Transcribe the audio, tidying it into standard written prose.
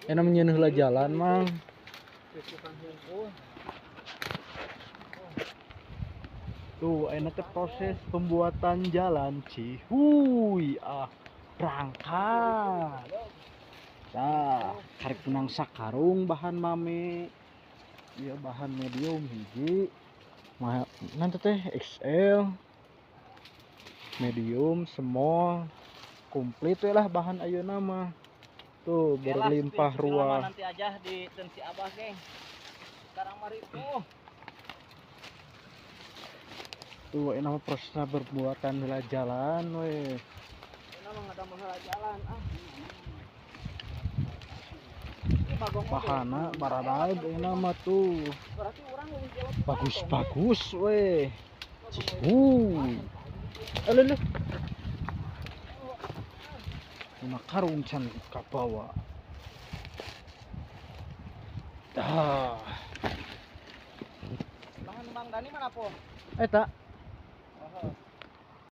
namanya heula jalan mang. Tuh enak teh proses pembuatan jalan Cihuy berangkat. Nah, karek menang sakarung bahan mame. Iya bahan medium hiji. Nanti teh XL, medium, small, komplit lah bahan ayeuna mah. Tuh berlimpah ruah. Nanti aja di tensi Abah, geng. Sekarang mari tuh. Tuh ini nama prosesnya berbuatan heula jalan we. Ini mah ada masalah jalan Bahana baradaib ini nama tuh. Berarti orang Bagus-bagus we. Cihuy. Alele. Una karung can kabawa. Dah. Bang Dani mana po? Eta.